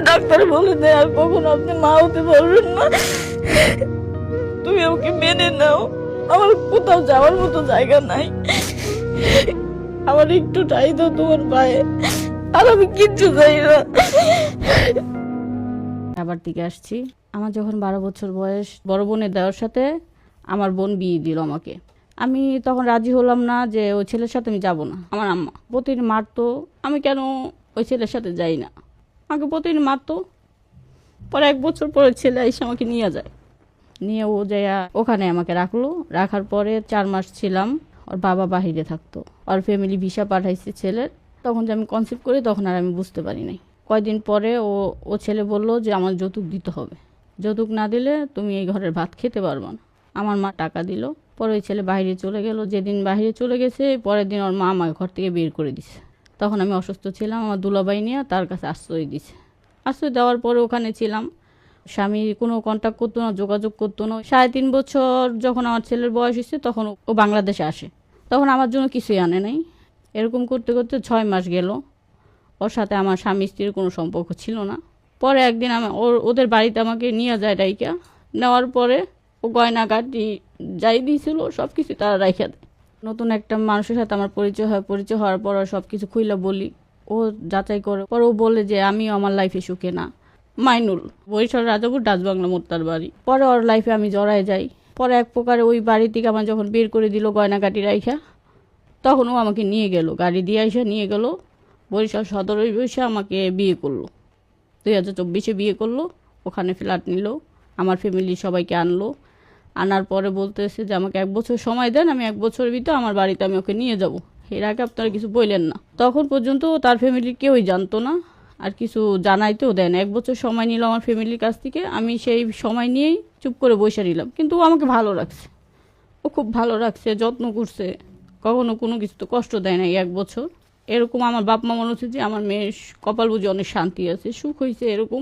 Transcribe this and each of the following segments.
Doctor বলে দেয় আর কখনো আপনি মা হতে পারবেন না, তুমি আমাকে মেনে নাও। আমার কোথাও যাওয়ার মতো জায়গা নাই, আমার একটু ঠাই দাও তোমার পায়ে, আর আমি কিচ্ছু চাই না। আবার দিকে আসছি। আমার যখন 12 বছর বয়স, বড় বোনের দেওয়ার সাথে আমার বোন বিয়ে দিল আমাকে। আমি তখন রাজি হলাম না যে ওই ছেলের সাথে আমি যাব না। আমার আম্মা প্রতিদিন মারতো, আমি কেন ওই ছেলের সাথে যাই না, আমাকে প্রতিদিন মারতো। পরে 1 বছর পরে ছেলে এসে আমাকে নিয়ে যায়, নিয়ে ও যায় ওখানে আমাকে রাখলো। রাখার পরে 4 মাস ছিলাম। ওর বাবা বাহিরে থাকতো, ওর ফ্যামিলি ভিসা পাঠাইছে ছেলের। তখন যে আমি কনসিভ করি তখন আর আমি বুঝতে পারি নাই। কয়দিন পরে ও ছেলে বলল যে আমার যৌতুক দিতে হবে, যৌতুক না দিলে তুমি এই ঘরের ভাত খেতে পারবে না। আমার মা টাকা দিল। পরে ওই ছেলে বাইরে চলে গেল। যেদিন বাইরে চলে গেছে পরের দিন ওর মা আমাকে ঘর থেকে বের করে দিছে। তখন আমি অসুস্থ ছিলাম, আমার দুলাভাই নিয়ে তার কাছে আশ্রয় দিছে। আশ্রয় দেওয়ার পরে ওখানে ছিলাম। স্বামী কোনো কন্ট্যাক্ট করতো না, যোগাযোগ করতো না। 3.5 বছর যখন আমার ছেলের বয়স হয়েছে তখন ও বাংলাদেশে আসে। তখন আমার জন্য কিছুই আনে নাই। এরকম করতে করতে 6 মাস গেল। ওর সাথে আমার স্বামী স্ত্রীর কোনো সম্পর্ক ছিল না। পরে একদিন ওদের বাড়িতে আমাকে নিয়ে যায় রাইকা। নেওয়ার পরে ও গয়নাগাটি যাই দিয়েছিল সব কিছু তারা রাইখা দেয়। নতুন একটা মানুষের সাথে আমার পরিচয় হয়। পরিচয় হওয়ার পর সব কিছু খুইলা বলি, ও যাচাই করে। পরে ও বলে যে আমিও আমার লাইফে সুখে না। মাইনুল, বরিশাল রাজাপুর ডাচবাংলা মোত্তার বাড়ি। পরে ওর লাইফে আমি জড়ায় যাই। পরে এক প্রকারে ওই বাড়ি থেকে আমার যখন বের করে দিল গয়নাগাটি রাইখা, তখন ও আমাকে নিয়ে গেল, গাড়ি দিয়ে আইসা নিয়ে গেল বরিশাল সদরে। বসে আমাকে বিয়ে করলো, 2024 বিয়ে করলো। ওখানে ফ্ল্যাট নিল, আমার ফ্যামিলি সবাইকে আনলো। আনার পরে বলতেছে যে আমাকে 1 বছর সময় দেন, আমি 1 বছরের ভিতরে আমার বাড়িতে আমি ওকে নিয়ে যাব। এর আগে আপনারা কিছু বললেন না। তখন পর্যন্ত তার ফ্যামিলির কেউই জানতো না, আর কিছু জানাইতেও দেন। 1 বছর সময় নিল আমার ফ্যামিলির কাছ থেকে। আমি সেই সময় নিয়েই চুপ করে বসে নিলাম। কিন্তু ও আমাকে ভালো রাখছে, ও খুব ভালো রাখছে, যত্ন করছে, কখনো কোনো কিছু তো কষ্ট দেয় না। 1 বছর এরকম আমার বাপ মা মনে হচ্ছে যে আমার মেয়ের কপাল বুঝে অনেক শান্তি আছে, সুখ হয়েছে। এরকম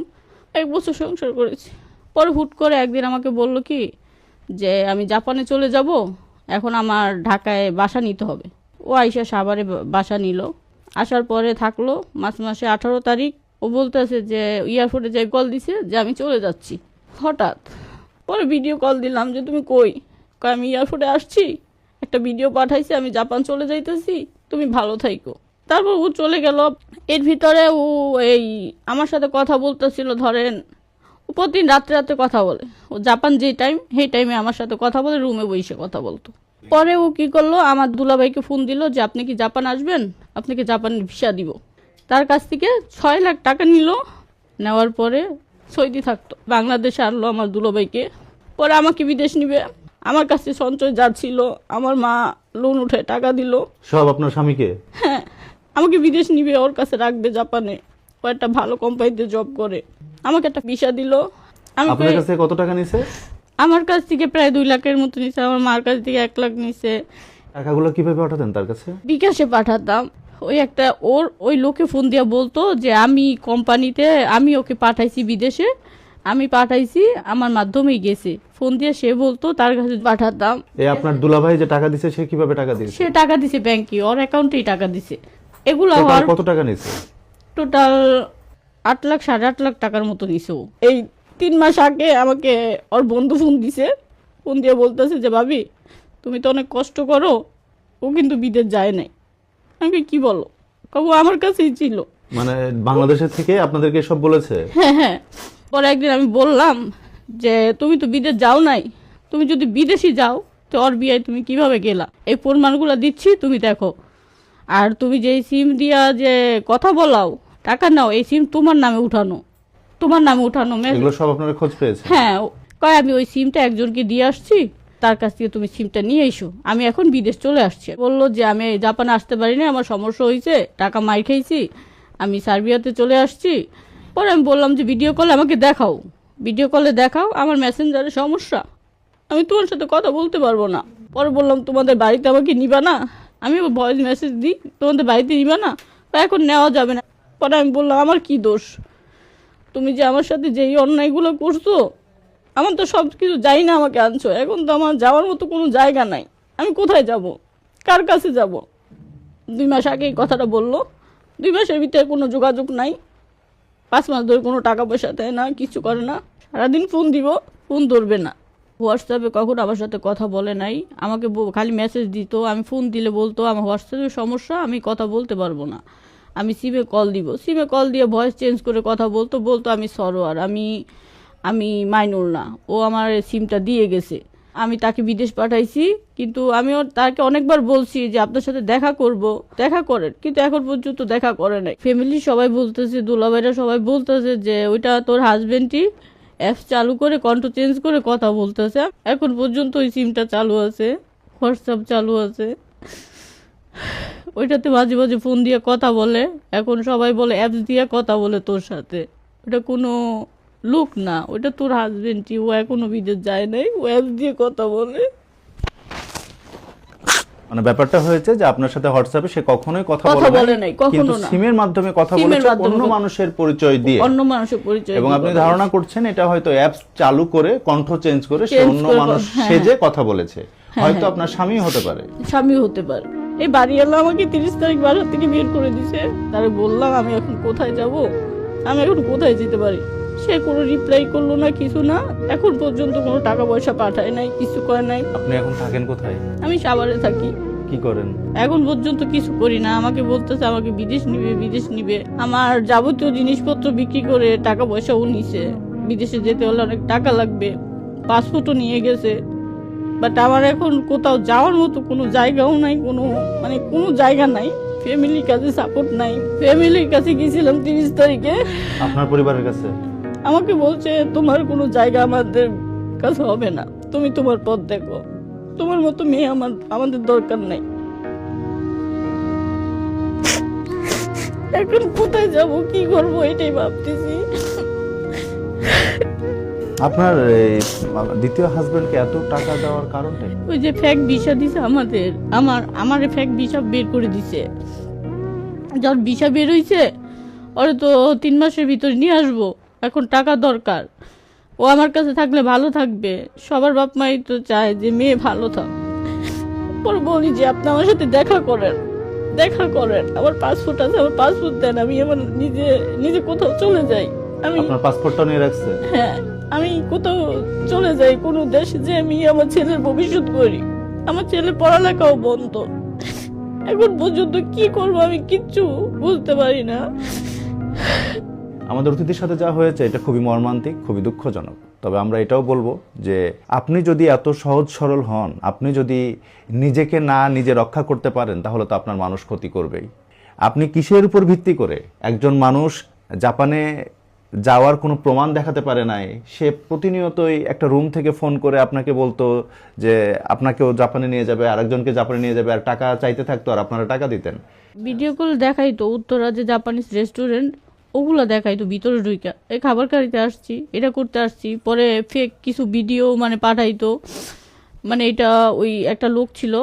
1 বছর সংসার করেছি। পরে হুট করে একদিন আমাকে বলল কি যে আমি জাপানে চলে যাব, এখন আমার ঢাকায় বাসা নিতে হবে। ও আইসা সাভারে বাসা নিল। আসার পরে থাকলো মাসে 18 তারিখ। ও বলতেছে যে এয়ারপোর্টে যাই কল দিছে যে আমি চলে যাচ্ছি। হঠাৎ পরে ভিডিও কল দিলাম যে তুমি কই? আমি এয়ারপোর্টে আসছি, একটা ভিডিও পাঠাইছে, আমি জাপান চলে যাইতেছি, তুমি ভালো থাইকো। তারপর ও চলে গেল। এর ভিতরে ও এই আমার সাথে কথা বলতেছিল। ধরেন ও প্রতিদিন রাত্রে রাত্রে কথা বলে। ও জাপান যে টাইম সেই টাইমে আমার সাথে কথা বলে, রুমে বসে কথা বলতো। পরে ও কি করলো, আমার দুলাভাইকে ফোন দিল যে আপনি কি জাপান আসবেন, আপনাকে জাপানের ভিসা দিব। তার কাছ থেকে 6 লাখ টাকা নিল। নেওয়ার পরে সৌদি থাকতো, বাংলাদেশে আনলো আমার দুলাভাইকে। পরে আমাকে বিদেশ নিবে। আমার কাছে সঞ্চয় যা ছিল, আমার মা লোন উঠে টাকা দিল সব আপনার স্বামীকে। হ্যাঁ, আমাকে বিদেশ নিবে, ওর কাছে রাখবে জাপানে। ও একটা ভালো কোম্পানিতে জব করে। আমাকে একটা ভিসা দিল। আপনার কাছে কত টাকা নিছে? আমার কাছ থেকে প্রায় 2 লাখের মতো নিছে। আমার মার কাছ থেকে 1 লাখ নিছে। টাকাগুলো কিভাবে পাঠাতেন তার কাছে? বিকাশে পাঠাতাম। ওই লোকে ফোন দিয়া বলতো যে আমি কোম্পানিতে, আমি ওকে পাঠাইছি বিদেশে, আমি পাঠাইছি, আমার মাধ্যমেই গেছে। ফোন দিয়ে সে বলতো, তার কাছে পাঠাতাম। এই আপনার দুলাভাই যে টাকা দিছে সে কিভাবে টাকা দিয়েছে? সে টাকা দিছে ব্যাংকে, ওর অ্যাকাউন্টেই টাকা দিছে। এগুলো টোটাল কত টাকা নিছে? টোটাল 8 লাখ 8.5 লাখ টাকার মতো নিছে। এই 3 মাস আগে আমাকে ওর বন্ধু ফোন দিছে। ফোন দিয়ে বলতেছে যে ভাবি তুমি তো অনেক কষ্ট করো, ও কিন্তু বিদেশ যায় নাই। আমি কি বলো, কবু আমার কাছেই ছিল। মানে বাংলাদেশের থেকে আপনাদেরকে সব বলেছে? হ্যাঁ হ্যাঁ। পরে একদিন আমি বললাম যে তুমি তো বিদেশ যাও নাই, তুমি যদি বিদেশি যাও তো ওর বিয়ে তুমি কিভাবে গেলা, এই প্রমাণগুলো দিচ্ছি তুমি দেখো। আর তুমি যে সিম দিয়া যে কথা বলাও, টাকা নাও, এই সিম তোমার নামে উঠানো, তোমার নামে উঠানো। এগুলো সব আপনারা খোঁজ পেয়েছেন? হ্যাঁ, কয় আমি ওই সিমটা একজনকে দিয়ে আসছি, তার কাছ থেকে তুমি সিমটা নিয়ে এসো, আমি এখন বিদেশ চলে আসছি। বললো যে আমি জাপানে আসতে পারি না, আমার সমস্যা হয়েছে, টাকা মার খাইছি, আমি সার্বিয়াতে চলে আসছি। পরে আমি বললাম যে ভিডিও কলে আমাকে দেখাও, ভিডিও কলে দেখাও, আমার মেসেঞ্জারে সমস্যা, আমি তোমার সাথে কথা বলতে পারবো না। পরে বললাম তোমাদের বাড়িতে আমাকে নিবা না, আমি ভয়েস মেসেজ দিই, তোমাদের বাড়িতে নিবা না? এখন নেওয়া যাবে না। পরে আমি বললাম আমার কি দোষ, তুমি যে আমার সাথে যেই অন্যায়গুলো করছো, আমার তো সব কিছু যাই না, আমাকে আনছো, এখন তো আমার যাওয়ার মতো কোনো জায়গা নাই, আমি কোথায় যাব, কার কাছে যাব? 2 মাস আগে এই কথাটা বললো, 2 মাসের ভিতরে কোনো যোগাযোগ নাই। 5 মাস ধরে কোনো টাকা পয়সা দেয় না, কিছু করে না। সারাদিন ফোন দিব, ফোন ধরবে না। হোয়াটসঅ্যাপে কখনো আমার সাথে কথা বলে নাই, আমাকে খালি মেসেজ দিত। আমি ফোন দিলে বলতো আমার হোয়াটসঅ্যাপের সমস্যা, আমি কথা বলতে পারবো না, আমি সিমে কল দিব। সিমে কল দিয়ে ভয়েস চেঞ্জ করে কথা বলতো আমি সরোয়ার, আমি মাইনুর না, ও আমার সিমটা দিয়ে গেছে। আমি তাকে বিদেশ পাঠাইছি, কিন্তু আমিও তাকে অনেকবার বলছি যে আপনার সাথে দেখা করব, দেখা করেন, কিন্তু এখন পর্যন্ত দেখা করে নাই। ফ্যামিলি সবাই বলতেছে, দুলাভাইরা সবাই বলতেছে যে ওইটা তোর হাজবেন্ডই অ্যাপস চালু করে কণ্ঠ চেঞ্জ করে কথা বলতেছে। এখন পর্যন্ত ওই সিমটা চালু আছে, হোয়াটসঅ্যাপ চালু আছে, ওইটাতে মাঝে মাঝে ফোন দিয়ে কথা বলে। এখন সবাই বলে অ্যাপস দিয়ে কথা বলে তোর সাথে, ওটা কোনো লোক না, ওটা তোর হাজবেন্ডই, ও এখনো বিদেশ যায় নাই, ও অ্যাপস দিয়ে কথা বলে। মানে ব্যাপারটা হয়েছে যে আপনার সাথে হোয়াটসঅ্যাপে সে কখনোই কথা কথা বলে বলে নাই, নাই, কখনো কিন্তু না। সিমের মাধ্যমে কথা সিমের বলেছে মাধ্যমে অন্য মানুষের পরিচয় দিয়ে। অন্য মানুষের পরিচয় এবং দিয়ে আপনি কথা ধারণা বলছে। করছেন এটা হয়তো অ্যাপস চালু করে কণ্ঠ চেঞ্জ করে সে Change অন্য করে মানুষ হ্যাঁ, সেজে কথা বলেছে, হয়তো হ্যাঁ। আপনার স্বামী হতে পারে। স্বামী হতে পারে। এই বাড়িওয়ালা আমাকে 30 তারিখ বাসা থেকে বের করে দিছে। তারে বললাম আমি এখন কোথায় যাব, আমি এখন কোথায় যেতে পারি। সে কোনো রিপ্লাই করলো না, কিছু না। এখন পর্যন্ত কোনো টাকা পয়সা পাঠায় নাই, কিছু করে নাই। আপনি এখন থাকেন কোথায়, আমি সাভারে থাকি, কি করেন? এখন পর্যন্ত কিছু করি না। আমাকে বলতেছে আমাকে বিদেশ নিবে। আমার যাবতীয় জিনিসপত্র বিক্রি করে টাকা পয়সাও নিছে। বিদেশে যেতে হলে অনেক টাকা লাগবে, পাসপোর্টও নিয়ে গেছে। বাট আমার এখন কোথাও যাওয়ার মতো কোনো জায়গাও নাই, কোনো জায়গা নাই। ফ্যামিলির কাছে সাপোর্ট নাই। ফ্যামিলির কাছে গেছিলাম 30 তারিখে, আপনার পরিবারের কাছে? আমাকে বলছে তোমার কোনো জায়গা আমাদের কাছে হবে না, তুমি তোমার পথ দেখো, তোমার মতো মেয়ে আমাদের দরকার নাই। এখন কোথায় যাব, কি করব, এটাই ভাবতেছি। আপনার এই দ্বিতীয় হাজবেন্ডকে এত টাকা দেওয়ার কারণটা কি? ওই যে ফেক ভিসা দিছে আমার ফেক ভিসা বের করে দিছে। যখন ভিসা বের হইছে ওরে তো 3 মাসের ভিতর নিয়ে আসবো, এখন টাকা দরকার। ও আমার কাছে থাকলে ভালো থাকবে, সবার বাপ মাই তো চায় যে মেয়ে ভালো থাক। পরে বলি যে আপনি আমার সাথে দেখা করেন, আমার পাসপোর্ট আছে, আমার পাসপোর্ট দেন, আমি আমার নিজে কোথাও চলে যাই। আপনার পাসপোর্টটা নিয়ে রাখছে? হ্যাঁ, আমি কোথাও চলে যাই, কোনো দেশে, যে আমি আমার ছেলের ভবিষ্যৎ করি। আমার ছেলের পড়ালেখাও বন্ধ। এখন পর্যন্ত কি করবো আমি কিচ্ছু বুঝতে পারি না। আমাদের অতিথির সাথে যা হয়েছে এটা খুবই মর্মান্তিক, খুবই দুঃখজনক। তবে আমরা এটাও বলবো যে আপনি যদি এত সহজ সরল হন, আপনি যদি নিজেকে নিজে রক্ষা করতে পারেন, তাহলে তো আপনার মানুষ ক্ষতি করবেই। আপনি কিসের উপর ভিত্তি করে একজন মানুষ জাপানে যাওয়ার কোনো প্রমাণ দেখাতে পারে নাই, সে প্রতিনিয়তই একটা রুম থেকে ফোন করে আপনাকে বলতো যে আপনাকেও জাপানে নিয়ে যাবে, আরেকজনকে জাপানে নিয়ে যাবে, আর টাকা চাইতে থাকতো, আর আপনারা টাকা দিতেন। ভিডিও কল দেখাইতো উত্তরা যে জাপানিজ রেস্টুরেন্ট, ওগুলা দেখাইতো ভিতরে ঢুইকা, এই খাবার খাইতে আসছি, এটা করতে আসছি। পরে ফেক কিছু ভিডিও পাঠাইতো, এটা ওই একটা লোক ছিল,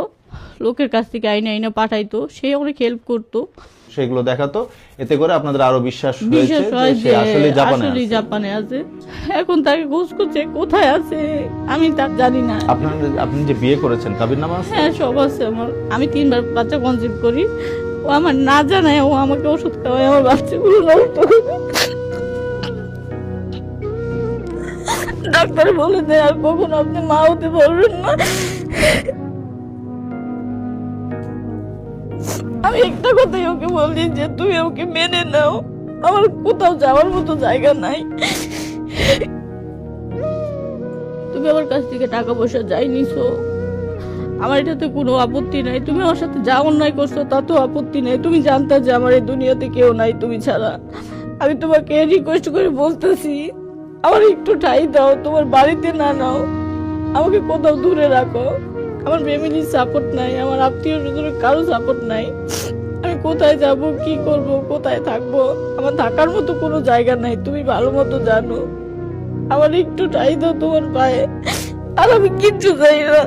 লোকের কাছ থেকে আইনা পাঠাইতো, সে অনেক হেল্প করতো। সেগুলো দেখাতো, এতে করে আপনাদের আরো বিশ্বাস বিশেষ হয়েছে হয় যে সে যে আসলে জাপানে আসলেই আছে। জাপানে আছে। এখন তাকে খোঁজ করছে, কোথায় আছে আমি তা জানি না। আপনি যে বিয়ে করেছেন, কাবির নামা আছে? হ্যাঁ, সব আছে আমার। আমি 3 বার বাচ্চা কনসিভ করি, ও আমার না জানায়, ও আমাকে ওষুধ খাওয়ায়, আমার বাচ্চাগুলো নষ্ট করে। ডাক্তার বলে দেয় আর কখনো আপনি মা হতে পারবেন না। আমি একটা কথাই ওকে বলি যে তুমি ওকে মেনে নাও, আমার কোথাও যাওয়ার মতো জায়গা নাই। তুমি আমার কাছ থেকে টাকা পয়সা যাই নিছো, আমার এটাতে কোনো আপত্তি নাই। তুমি আমার সাথে যা অন্যায় করছো তাতেও আপত্তি নাই। তুমি জানতা যে আমার এই দুনিয়াতে কেউ নাই তুমি ছাড়া। আমি তোমাকে রিকোয়েস্ট করে বলতেছি, আমার একটু ঠাই দাও, তোমার বাড়িতে না নাও, আমাকে কোথাও দূরে রাখো। আমার ফ্যামিলির সাপোর্ট নাই, আমার আত্মীয় স্বজনের কারো সাপোর্ট নাই। আমি কোথায় যাব, কি করব, কোথায় থাকবো, আমার থাকার মতো কোনো জায়গা নাই, তুমি ভালো মতো জানো। আমার একটু ঠাই দাও তোমার পায়ে, আর আমি কিচ্ছু চাই না।